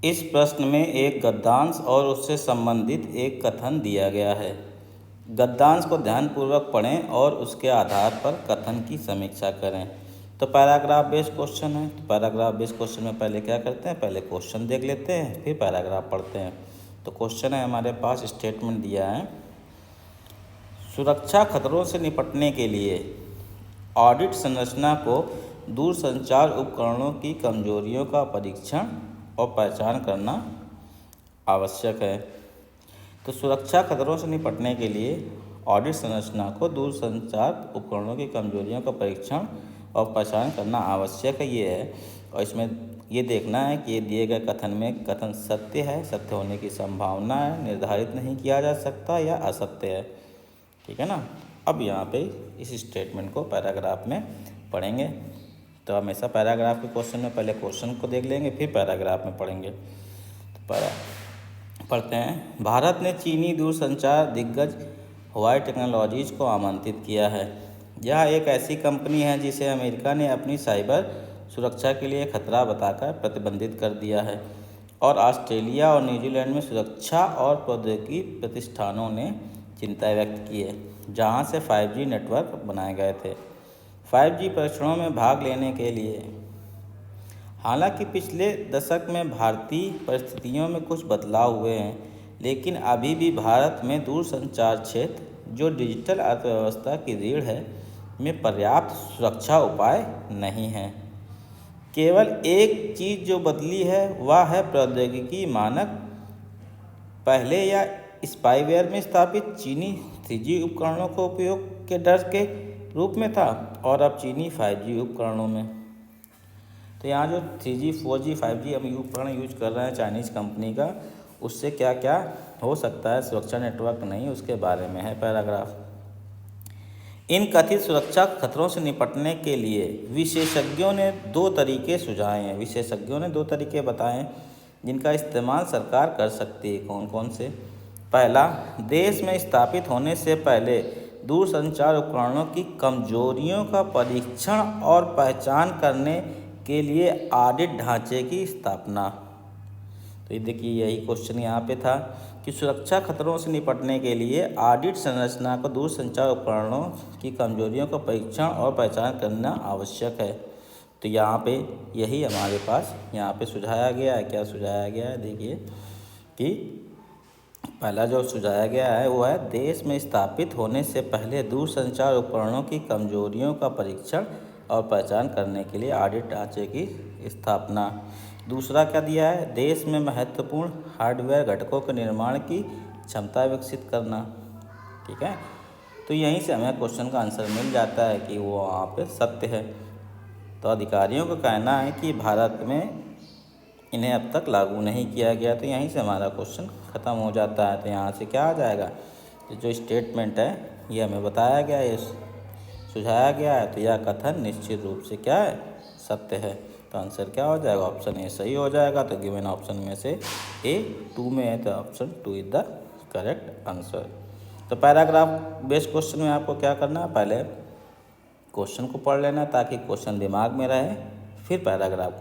इस प्रश्न में एक गद्यांश और उससे संबंधित एक कथन दिया गया है। गद्यांश को ध्यानपूर्वक पढ़ें और उसके आधार पर कथन की समीक्षा करें। तो पैराग्राफ बेस्ड क्वेश्चन है, तो पैराग्राफ बेस्ड क्वेश्चन में पहले क्या करते हैं, पहले क्वेश्चन देख लेते हैं, फिर पैराग्राफ पढ़ते हैं। तो क्वेश्चन है हमारे पास, स्टेटमेंट दिया है, सुरक्षा खतरों से निपटने के लिए ऑडिट संरचना को दूरसंचार उपकरणों की कमजोरियों का परीक्षण और पहचान करना आवश्यक है। तो सुरक्षा खतरों से निपटने के लिए ऑडिट संरचना को दूरसंचार उपकरणों की कमजोरियों का परीक्षण और पहचान करना आवश्यक है, ये है। और इसमें ये देखना है कि ये दिए गए कथन में कथन सत्य है, सत्य होने की संभावना है, निर्धारित नहीं किया जा सकता या असत्य है। ठीक है ना। अब यहाँ पे इस स्टेटमेंट को पैराग्राफ में पढ़ेंगे। तो हमेशा पैराग्राफ के क्वेश्चन में पहले क्वेश्चन को देख लेंगे, फिर पैराग्राफ में पढ़ेंगे। तो पढ़ते हैं। भारत ने चीनी दूरसंचार दिग्गज हुआई टेक्नोलॉजीज को आमंत्रित किया है। यह एक ऐसी कंपनी है जिसे अमेरिका ने अपनी साइबर सुरक्षा के लिए खतरा बताकर प्रतिबंधित कर दिया है, और ऑस्ट्रेलिया और न्यूजीलैंड में सुरक्षा और प्रौद्योगिकी प्रतिष्ठानों ने चिंता व्यक्त की है, जहां से 5G नेटवर्क बनाए गए थे। 5G परीक्षणों में भाग लेने के लिए हालांकि पिछले दशक में भारतीय परिस्थितियों में कुछ बदलाव हुए हैं, लेकिन अभी भी भारत में दूरसंचार क्षेत्र, जो डिजिटल अर्थव्यवस्था की रीढ़ है, में पर्याप्त सुरक्षा उपाय नहीं हैं। केवल एक चीज़ जो बदली है वह है प्रौद्योगिकी मानक। पहले या स्पाईवेयर में स्थापित चीनी 3G उपकरणों को उपयोग के डर के रूप में था, और अब चीनी 5G उपकरणों में। तो यहाँ जो 3G 4G 5G हम उपकरण यूज कर रहे हैं चाइनीज़ कंपनी का, उससे क्या क्या हो सकता है, सुरक्षा नेटवर्क नहीं, उसके बारे में है पैराग्राफ। इन कथित सुरक्षा खतरों से निपटने के लिए विशेषज्ञों ने 2 तरीके सुझाए हैं। विशेषज्ञों ने 2 तरीके बताए हैं जिनका इस्तेमाल सरकार कर सकती है। कौन कौन से? पहला, देश में स्थापित होने से पहले दूरसंचार उपकरणों की कमजोरियों का परीक्षण और पहचान करने के लिए ऑडिट ढांचे की स्थापना। तो ये देखिए, यही क्वेश्चन यहाँ पे था कि सुरक्षा खतरों से निपटने के लिए ऑडिट संरचना को दूरसंचार उपकरणों की कमजोरियों का परीक्षण और पहचान करना आवश्यक है। तो यहाँ पे यही हमारे पास यहाँ पे सुझाया गया है। क्या सुझाया गया है? देखिए कि पहला जो सुझाया गया है वो है, देश में स्थापित होने से पहले दूरसंचार उपकरणों की कमजोरियों का परीक्षण और पहचान करने के लिए ऑडिट ढांचे की स्थापना। दूसरा क्या दिया है? देश में महत्वपूर्ण हार्डवेयर घटकों के निर्माण की क्षमता विकसित करना। ठीक है, तो यहीं से हमें क्वेश्चन का आंसर मिल जाता है कि वो वहाँ पे सत्य है। तो अधिकारियों का कहना है कि भारत में इन्हें अब तक लागू नहीं किया गया। तो यहीं से हमारा क्वेश्चन ख़त्म हो जाता है। तो यहाँ से क्या आ जाएगा, तो जो स्टेटमेंट है ये हमें बताया गया है, सुझाया गया है, तो यह कथन निश्चित रूप से क्या है? सत्य है। तो आंसर क्या हो जाएगा? ऑप्शन ए सही हो जाएगा। तो गिवन ऑप्शन में से ए 2 में है, तो option 2 is the correct answer. तो पैराग्राफ बेस्ड क्वेश्चन में आपको क्या करना है, पहले क्वेश्चन को पढ़ लेना ताकि क्वेश्चन दिमाग में रहे, फिर पैराग्राफ को